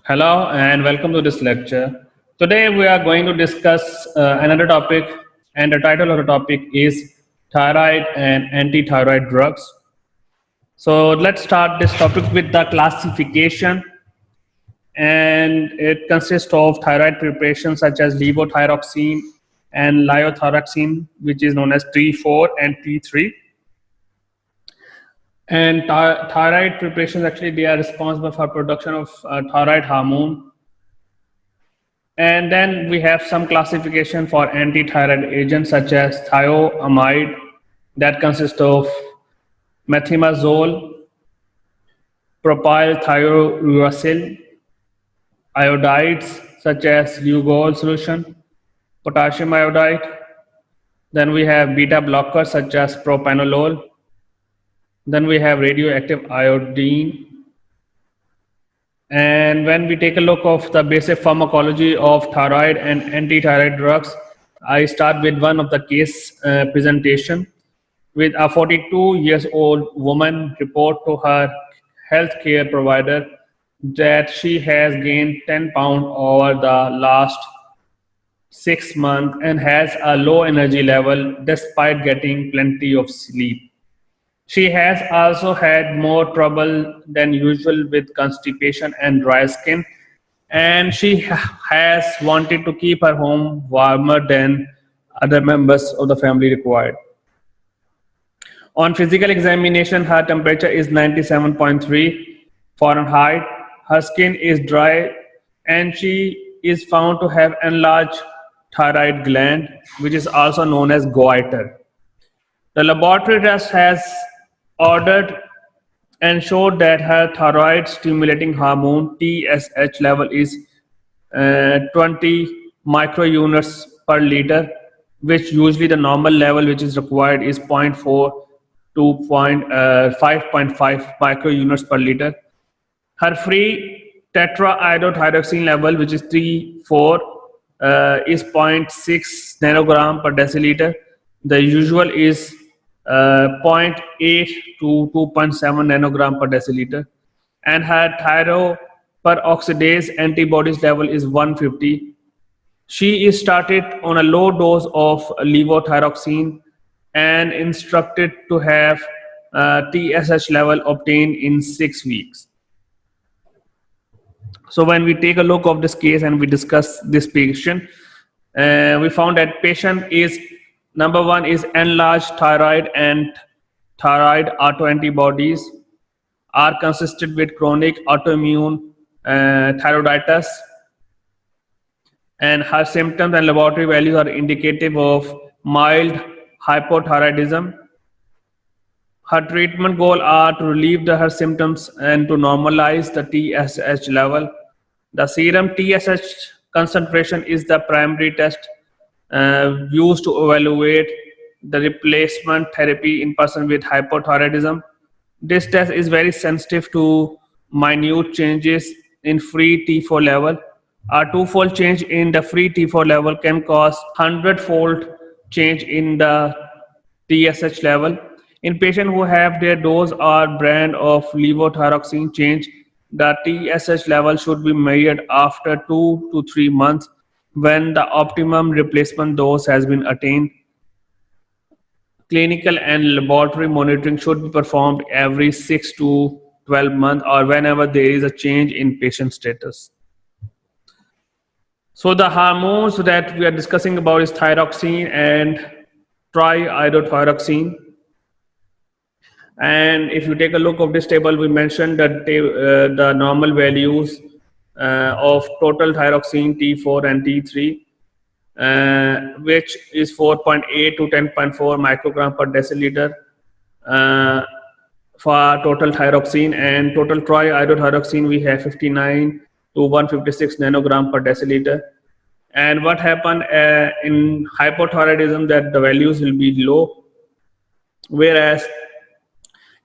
Hello and welcome to this lecture. Today we are going to discuss another topic, and the title of the topic is thyroid and anti-thyroid drugs. So let's start this topic with the classification, and it consists of thyroid preparations such as levothyroxine and liothyroxine, which is known as T4 and T3. And thyroid preparations actually they are responsible for production of thyroid hormone. And then we have some classification for anti-thyroid agents such as thioamide, that consists of methimazole, propylthiouracil, iodides such as Lugol solution, potassium iodide. Then we have beta blockers such as propanolol. Then we have radioactive iodine. And when we take a look of the basic pharmacology of thyroid and anti-thyroid drugs, I start with one of the case presentation with a 42 years old woman report to her healthcare provider that she has gained 10 pounds over the last 6 months and has a low energy level despite getting plenty of sleep. She has also had more trouble than usual with constipation and dry skin, and she has wanted to keep her home warmer than other members of the family required. On physical examination, her temperature is 97.3 Fahrenheit. Her skin is dry, and she is found to have enlarged thyroid gland, which is also known as goiter. The laboratory test has ordered and showed that her thyroid stimulating hormone TSH level is 20 microunits per liter, which usually the normal level which is required is zero point 0.4 to 5.5 microunits per liter. Her free tetraiodothyroxine level, which is 3,4, is zero point 0.6 nanogram per deciliter. The usual is zero point 0.8 to 2.7 nanogram per deciliter. And her thyroperoxidase antibodies level is 150. She is started on a low dose of levothyroxine and instructed to have TSH level obtained in 6 weeks. So when we take a look of this case and we discuss this patient, we found that patient is number one is enlarged thyroid, and thyroid autoantibodies are consistent with chronic autoimmune thyroiditis, and her symptoms and laboratory values are indicative of mild hypothyroidism. Her treatment goal are to relieve her symptoms and to normalize the TSH level. The serum TSH concentration is the primary test used to evaluate the replacement therapy in person with hypothyroidism. This test is very sensitive to minute changes in free T4 level. A twofold change in the free T4 level can cause 100-fold change in the TSH level. In patients who have their dose or brand of levothyroxine change, the TSH level should be measured after 2 to 3 months when the optimum replacement dose has been attained. Clinical and laboratory monitoring should be performed every 6 to 12 months or whenever there is a change in patient status. So the hormones that we are discussing about is thyroxine and triiodothyroxine. And if you take a look of this table, we mentioned that the normal values of total thyroxine T4 and T3, which is 4.8 to 10.4 microgram per deciliter for total thyroxine, and total triiodothyroxine we have 59 to 156 nanogram per deciliter. And what happened in hypothyroidism, that the values will be low, whereas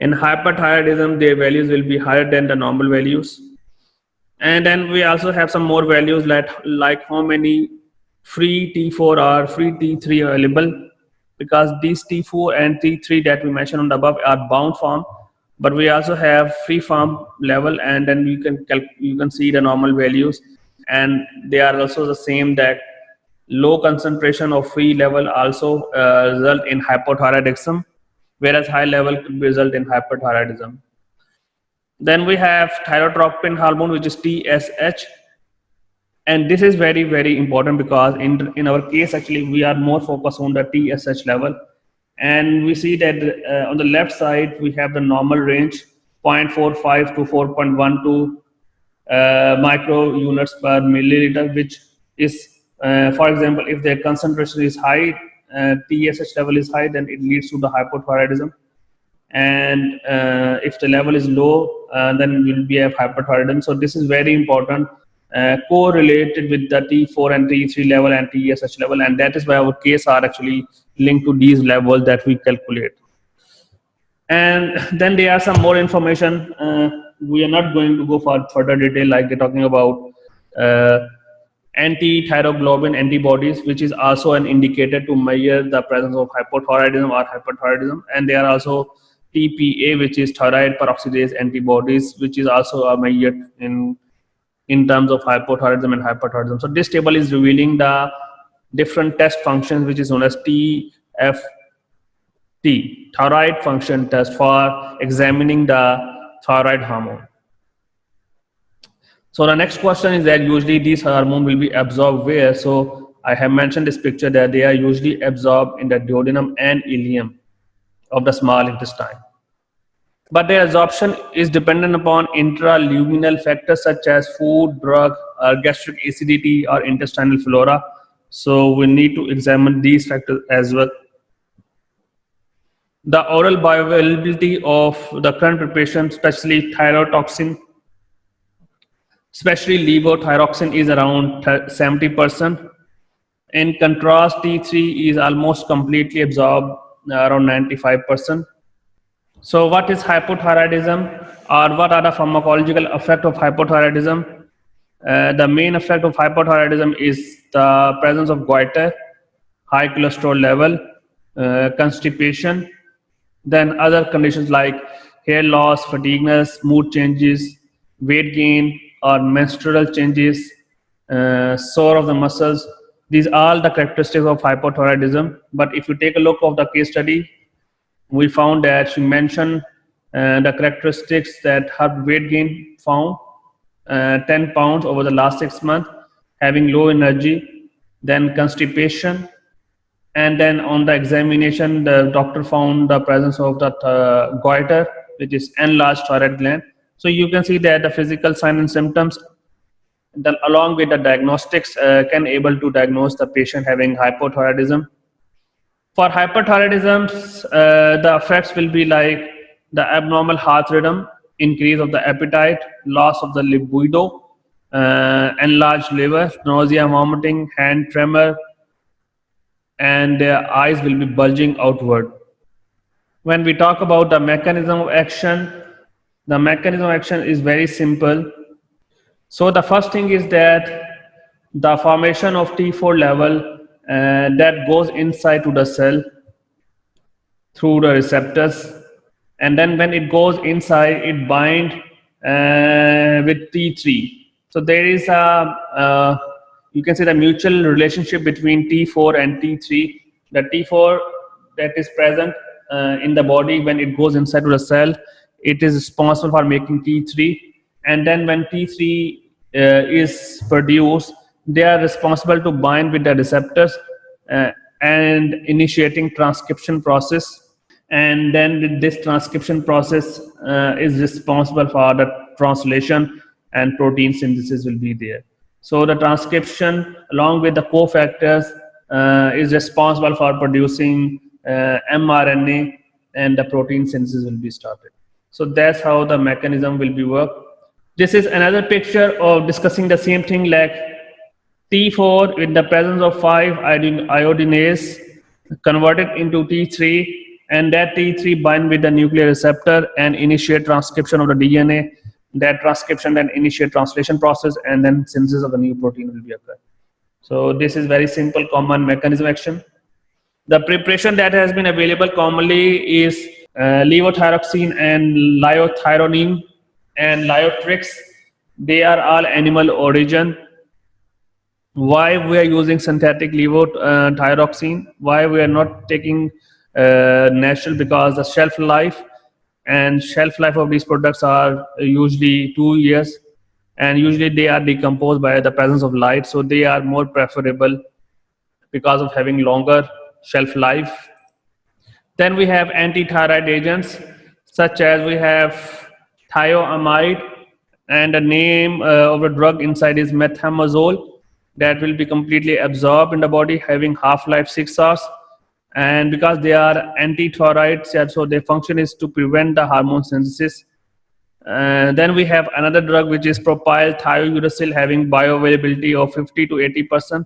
in hyperthyroidism their values will be higher than the normal values. And then we also have some more values like how many free T4 or free T3 available, because these T4 and T3 that we mentioned on the above are bound form, but we also have free form level, and then you can see the normal values, and they are also the same, that low concentration of free level also result in hypothyroidism, whereas high level could result in hyperthyroidism. Then we have thyrotropin hormone, which is TSH, and this is very important because in our case actually we are more focused on the TSH level, and we see that on the left side we have the normal range 0.45 to 4.12 micro units per milliliter, which is for example, if the concentration is high, TSH level is high, then it leads to the hypothyroidism, and if the level is low, then will be a hyperthyroidism. So this is very important, correlated with the T4 and T3 level and TSH level, and that is why our case are actually linked to these levels that we calculate. And then there are some more information. We are not going to go for further detail, like they're talking about anti-thyroglobulin antibodies, which is also an indicator to measure the presence of hypothyroidism or hyperthyroidism. And there are also TPA, which is thyroid peroxidase antibodies, which is also a measure in terms of hypothyroidism and hyperthyroidism. So this table is revealing the different test functions, which is known as TFT, thyroid function test, for examining the thyroid hormone. So the next question is that usually these hormones will be absorbed where? So I have mentioned this picture that they are usually absorbed in the duodenum and ileum of the small intestine. But their absorption is dependent upon intraluminal factors such as food, drug, gastric acidity, or intestinal flora. So we need to examine these factors as well. The oral bioavailability of the current preparation, especially thyrotoxin, especially levothyroxine, is around 70%. In contrast, T3 is almost completely absorbed, around 95%. So what is hypothyroidism, or what are the pharmacological effects of hypothyroidism? The main effect of hypothyroidism is the presence of goiter, high cholesterol level, constipation, then other conditions like hair loss, fatigueness, mood changes, weight gain, or menstrual changes, sore of the muscles. These are all the characteristics of hypothyroidism. But if you take a look of the case study, we found that she mentioned the characteristics that her weight gain found 10 pounds over the last 6 months, having low energy, then constipation, and then on the examination, the doctor found the presence of the goiter, which is enlarged thyroid gland. So you can see that the physical signs and symptoms, then along with the diagnostics, can able to diagnose the patient having hypothyroidism. For hyperthyroidism, the effects will be like the abnormal heart rhythm, increase of the appetite, loss of the libido, enlarged liver, nausea, vomiting, hand tremor, and their eyes will be bulging outward. When we talk about the mechanism of action, the mechanism of action is very simple. So the first thing is that the formation of T4 level that goes inside to the cell through the receptors, and then when it goes inside, it bind with T3. So there is a you can say the mutual relationship between T4 and T3. The T4 that is present in the body, when it goes inside to the cell, it is responsible for making T3, and then when T3 is produced, they are responsible to bind with the receptors and initiating transcription process. And then with this transcription process is responsible for the translation, and protein synthesis will be there. So the transcription along with the cofactors is responsible for producing mRNA, and the protein synthesis will be started. So that's how the mechanism will be worked. This is another picture of discussing the same thing, like T4 in the presence of 5-iodinase converted into T3, and that T3 bind with the nuclear receptor and initiate transcription of the DNA. That transcription then initiate translation process, and then synthesis of the new protein will be occurred. So this is very simple common mechanism action. The preparation that has been available commonly is Levothyroxine and liothyronine and Liotrix, they are all animal origin. Why we are using synthetic levothyroxine? Why we are not taking natural? Because the shelf life of these products are usually 2 years, and usually they are decomposed by the presence of light, so they are more preferable because of having longer shelf life. Then we have anti-thyroid agents, such as we have thioamide, and the name of the drug inside is methimazole, that will be completely absorbed in the body, having half-life 6 hours. And because they are anti-thyroids, yeah, so their function is to prevent the hormone synthesis. Then we have another drug which is propyl thiouracil, having bioavailability of 50 to 80%,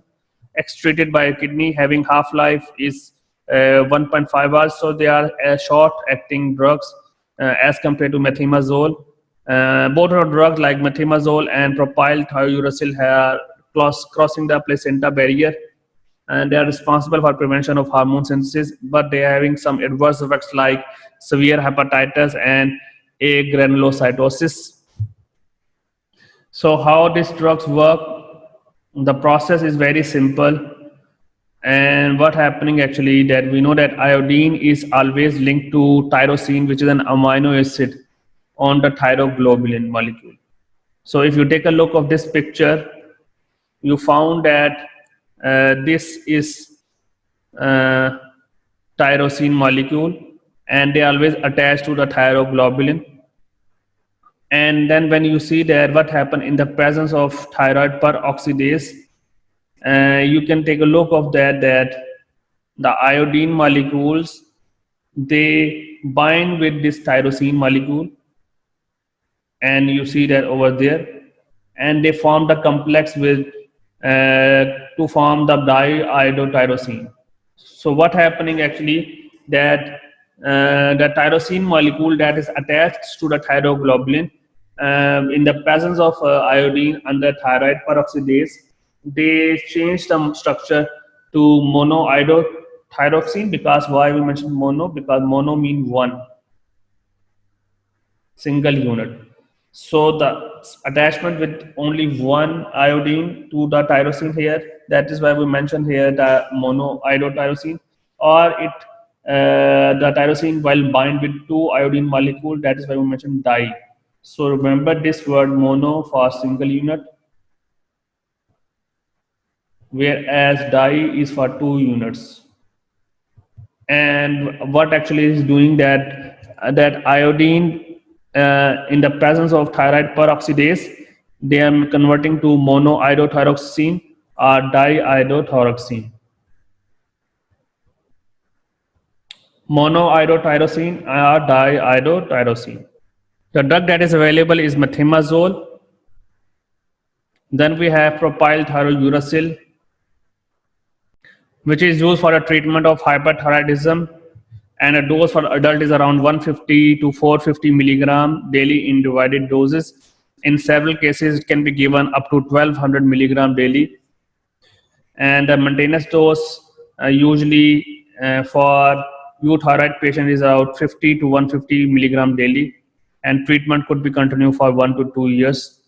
excreted by kidney, having half-life is 1.5 hours. So they are short-acting drugs as compared to methimazole. Both are drugs like methimazole and propyl thiouracil are crossing the placenta barrier, and they are responsible for prevention of hormone synthesis, but they are having some adverse effects like severe hepatitis and agranulocytosis. So how these drugs work? The process is very simple. And what happening actually, that we know that iodine is always linked to tyrosine, which is an amino acid on the thyroglobulin molecule. So if you take a look of this picture, you found that this is uh, tyrosine molecule, and they always attach to the thyroglobulin. And then when you see that what happened in the presence of thyroid peroxidase, you can take a look of that the iodine molecules, they bind with this tyrosine molecule, and you see that over there, and they form the complex with to form the diiodotyrosine. So what happening actually, that the tyrosine molecule that is attached to the thyroglobulin, in the presence of iodine under thyroid peroxidase, they change the structure to monoiodothyroxine. Because why we mentioned mono? Because mono mean one, single unit. So the attachment with only one iodine to the tyrosine here, that is why we mentioned here the monoiodotyrosine. Or it the tyrosine while bind with two iodine molecule, that is why we mentioned di. So remember this word mono for single unit, whereas di is for two units. And what actually is doing that, that iodine in the presence of thyroid peroxidase, they are converting to monoiodothyroxine or diiodothyroxine. Monoiodotyrosine or diiodotyrosine. The drug that is available is methimazole. Then we have propyl thiouracil, which is used for the treatment of hyperthyroidism, and a dose for adult is around 150 to 450 milligram daily in divided doses. In several cases, it can be given up to 1200 milligram daily. And the maintenance dose usually for euthyroid patient is about 50 to 150 milligram daily, and treatment could be continued for 1 to 2 years.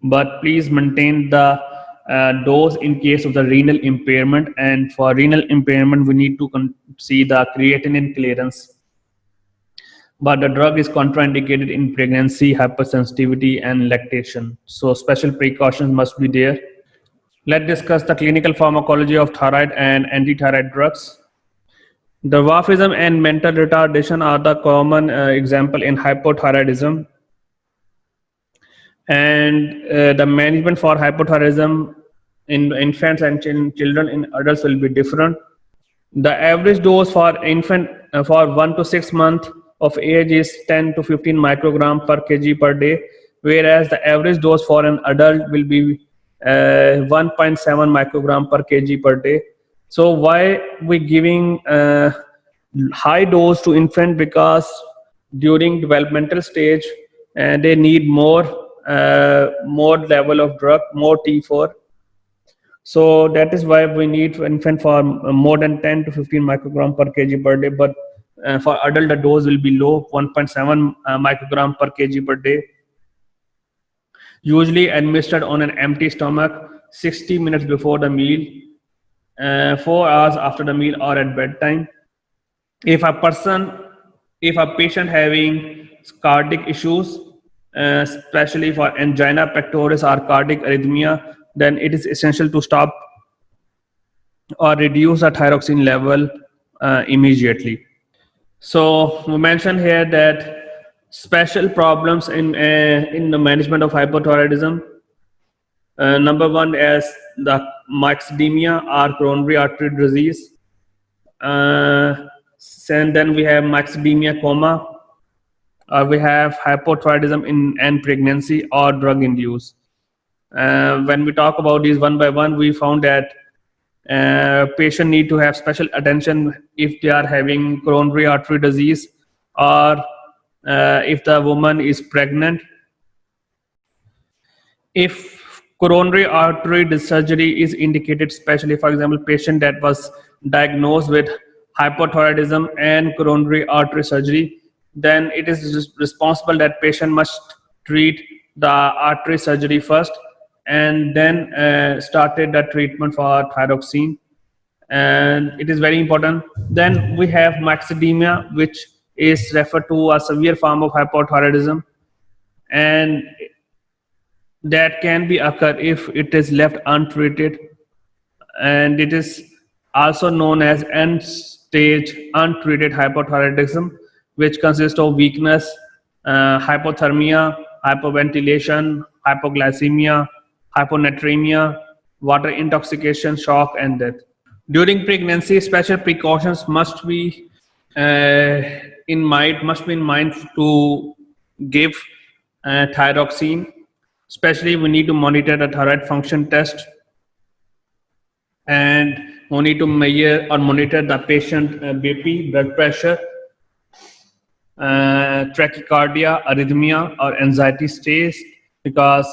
But please maintain the dose in case of the renal impairment, and for renal impairment we need to see the creatinine clearance. But the drug is contraindicated in pregnancy, hypersensitivity and lactation, so special precautions must be there. Let's discuss the clinical pharmacology of thyroid and antithyroid drugs. Dwarfism and mental retardation are the common example in hypothyroidism. And the management for hypothyroidism in infants and children, in adults will be different. The average dose for infant for 1 to 6 months of age is 10 to 15 microgram per kg per day, whereas the average dose for an adult will be 1.7 microgram per kg per day. So why we giving high dose to infant? Because during developmental stage they need more level of drug, more T4. So that is why we need infant for more than 10 to 15 microgram per kg per day. But For adult, the dose will be low, 1.7 microgram per kg per day. Usually administered on an empty stomach 60 minutes before the meal, 4 hours after the meal, or at bedtime. If a patient having cardiac issues, especially for angina pectoris or cardiac arrhythmia, then it is essential to stop or reduce the thyroxine level immediately. So we mentioned here that special problems in the management of hypothyroidism. Number one is the myxedemia or coronary artery disease. And then we have myxedemia coma, or we have hypothyroidism in pregnancy or drug induced. When we talk about these one by one, we found that patient need to have special attention if they are having coronary artery disease, or if the woman is pregnant. If coronary artery surgery is indicated, especially for example patient that was diagnosed with hypothyroidism and coronary artery surgery, then it is responsible that patient must treat the artery surgery first and then started the treatment for thyroxine, and it is very important. Then we have myxedemia, which is referred to a severe form of hypothyroidism, and that can be occur if it is left untreated, and it is also known as end stage untreated hypothyroidism, which consists of weakness, hypothermia, hypoventilation, hypoglycemia, hyponatremia, water intoxication, shock, and death. During pregnancy, special precautions must be in mind to give thyroxine. Especially, we need to monitor the thyroid function test, and we need to measure or monitor the patient BP, blood pressure, tachycardia, arrhythmia, or anxiety states. Because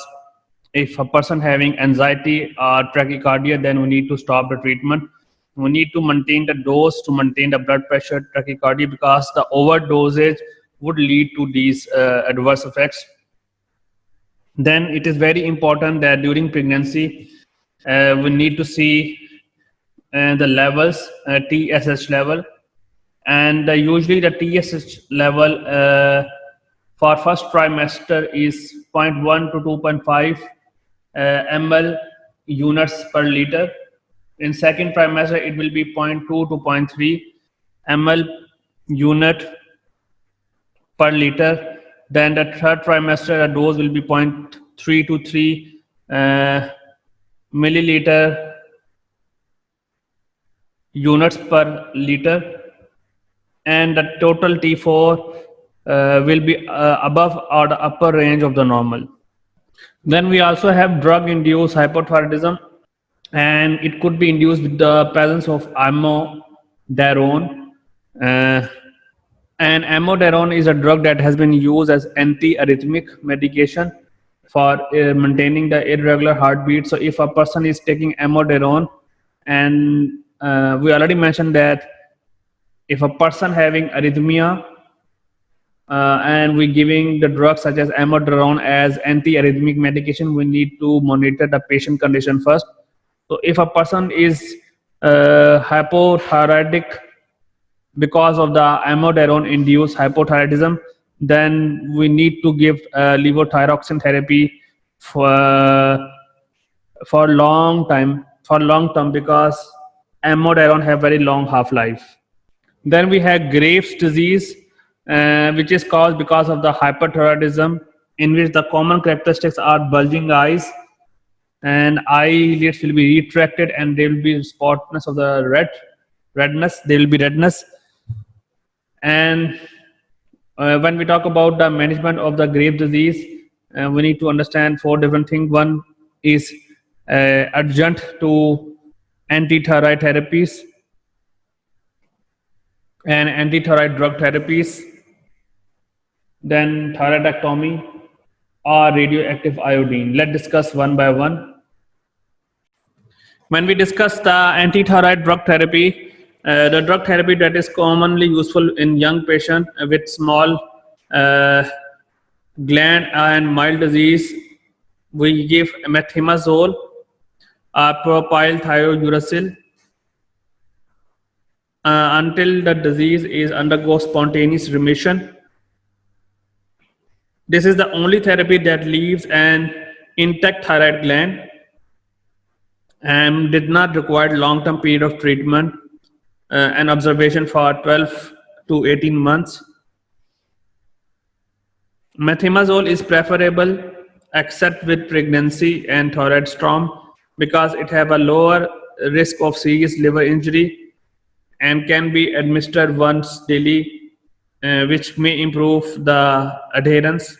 if a person having anxiety or tachycardia, then we need to stop the treatment. We need to maintain the dose to maintain the blood pressure, tachycardia, because the overdosage would lead to these adverse effects. Then it is very important that during pregnancy we need to see the levels, TSH level, and usually the TSH level for first trimester is 0.1 to 2.5 ml units per liter. In second trimester, it will be 0.2 to 0.3 ml unit per liter. Then the third trimester, the dose will be 0.3 to 3 milliliter units per liter, and the total T4 will be above or the upper range of the normal. Then we also have drug-induced hypothyroidism, and it could be induced with the presence of amiodarone. And amiodarone is a drug that has been used as anti-arrhythmic medication for maintaining the irregular heartbeat. So if a person is taking amiodarone, and we already mentioned that if a person having arrhythmia and we giving the drugs such as amiodarone as anti-arrhythmic medication, we need to monitor the patient condition first. So if a person is hypothyroidic because of the amiodarone induced hypothyroidism, then we need to give levothyroxine therapy for long term, because amiodarone have very long half-life. Then we have Graves' disease, which is caused because of the hyperthyroidism, in which the common characteristics are bulging eyes, and eyelids will be retracted, and there will be spotness of the redness. There will be redness. And when we talk about the management of the Graves' disease, we need to understand 4 different things. One is adjunct to anti-thyroid therapies and anti-thyroid drug therapies, then thyroidectomy or radioactive iodine. Let's discuss one by one. When we discuss the anti-thyroid drug therapy, The drug therapy that is commonly useful in young patients with small uh, gland and mild disease, we give methimazole or propylthiouracil until the disease is undergoes spontaneous remission. This is the only therapy that leaves an intact thyroid gland and did not require long-term period of treatment and observation for 12 to 18 months. Methimazole is preferable except with pregnancy and thyroid storm because it have a lower risk of serious liver injury and can be administered once daily, which may improve the adherence.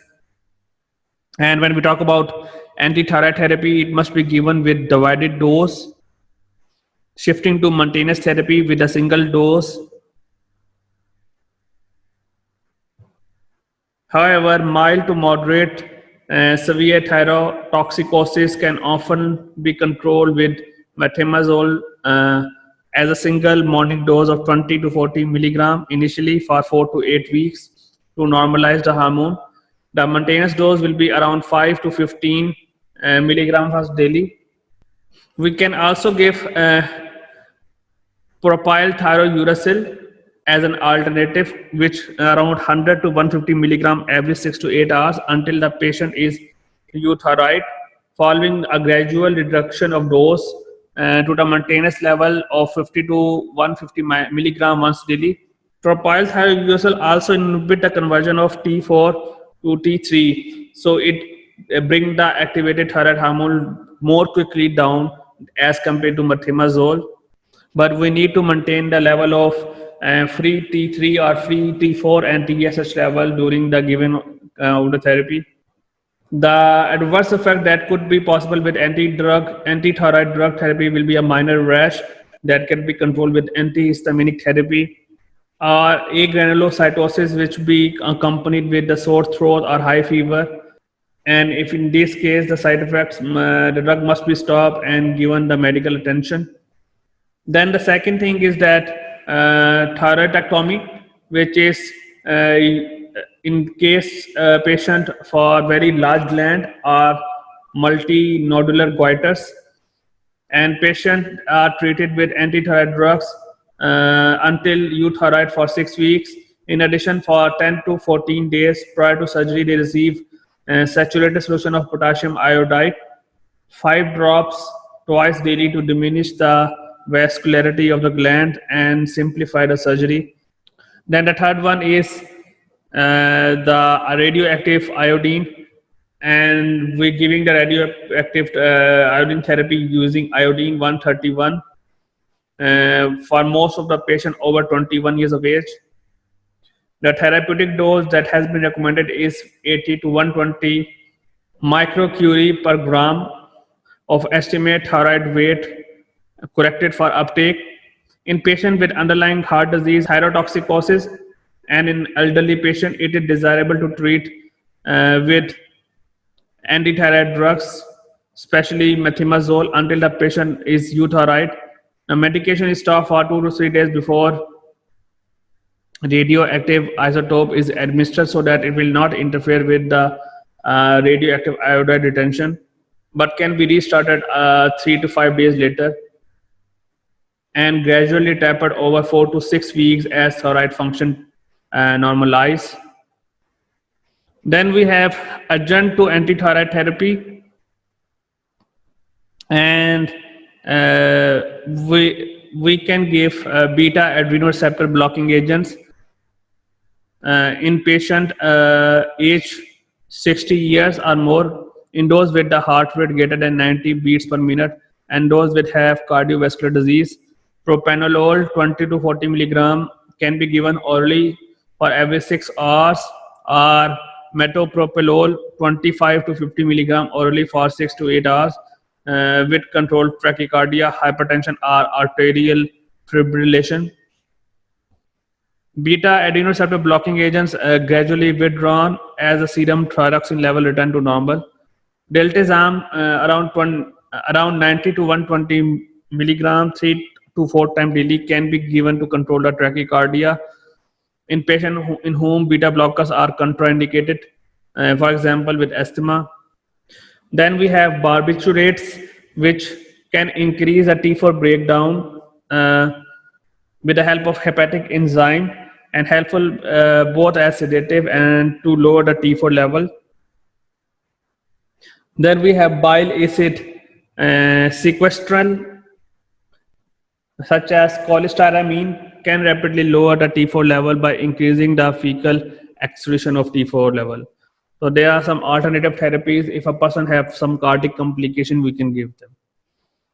And when we talk about anti-thyroid therapy, it must be given with divided dose, shifting to maintenance therapy with a single dose. However, mild to moderate severe thyrotoxicosis can often be controlled with methimazole as a single morning dose of 20 to 40 milligram initially for 4 to 8 weeks to normalize the hormone. The maintenance dose will be around 5 to 15 milligrams daily. We can also give propylthiouracil as an alternative, which around 100 to 150 milligram every 6 to 8 hours until the patient is euthyroid, following a gradual reduction of dose to the maintenance level of 50 to 150 milligram once daily. Propylthiouracil also inhibit the conversion of T4 to T3, so it bring the activated thyroid hormone more quickly down as compared to methimazole. But we need to maintain the level of free T3 or free T4 and TSH level during the given of the therapy. The adverse effect that could be possible with anti-thyroid drug therapy will be a minor rash that can be controlled with antihistaminic therapy, or agranulocytosis, which be accompanied with the sore throat or high fever. And if in this case the side effects, the drug must be stopped and given the medical attention. Then the second thing is that thyroidectomy, which is uh, in case patient for very large gland or multinodular goiters, and patient are treated with anti-thyroid drugs until euthyroid for 6 weeks. In addition, for 10 to 14 days prior to surgery, they receive saturated solution of potassium iodide, 5 drops twice daily to diminish the vascularity of the gland and simplify the surgery. Then the third one is the radioactive iodine, and we're giving the radioactive iodine therapy using iodine 131 for most of the patient over 21 years of age. The therapeutic dose that has been recommended is 80 to 120 microcurie per gram of estimate thyroid weight corrected for uptake. In patient with underlying heart disease, thyrotoxicosis, and in elderly patient, it is desirable to treat with anti-thyroid drugs, especially methimazole, until the patient is euthyroid. The medication is stopped for 2 to 3 days before radioactive isotope is administered so that it will not interfere with the radioactive iodide retention, but can be restarted 3 to 5 days later and gradually tapered over 4 to 6 weeks as thyroid function normalize. Then we have adjunct to anti-thyroid therapy, and we can give beta adrenoreceptor blocking agents in patient age 60 years or more, in those with the heart rate greater than 90 beats per minute, and those with have cardiovascular disease. Propranolol 20 to 40 milligram can be given orally for every 6 hours, or metoprolol 25 to 50 milligram orally for 6 to 8 hours with controlled tachycardia, hypertension, or arterial fibrillation. Beta adrenoreceptor blocking agents gradually withdrawn as the serum thyroxine level return to normal. Deltazam around 90 to 120 milligram 3 to 4 times daily can be given to control the tachycardia in patients in whom beta blockers are contraindicated, for example, with asthma. Then we have barbiturates, which can increase the T4 breakdown uh, with the help of hepatic enzyme and helpful both as sedative and to lower the T4 level. Then we have bile acid sequestran, such as cholestyramine, can rapidly lower the T4 level by increasing the fecal excretion of T4 level. So there are some alternative therapies. If a person have some cardiac complication, we can give them.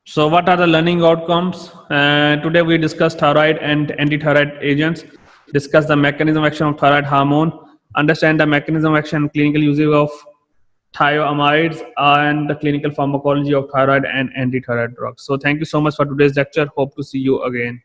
So what are the learning outcomes? Today we discussed thyroid and antithyroid agents, discuss the mechanism of action of thyroid hormone, understand the mechanism of action and clinical usage of thioamides, and the clinical pharmacology of thyroid and antithyroid drugs. So thank you so much for today's lecture. Hope to see you again.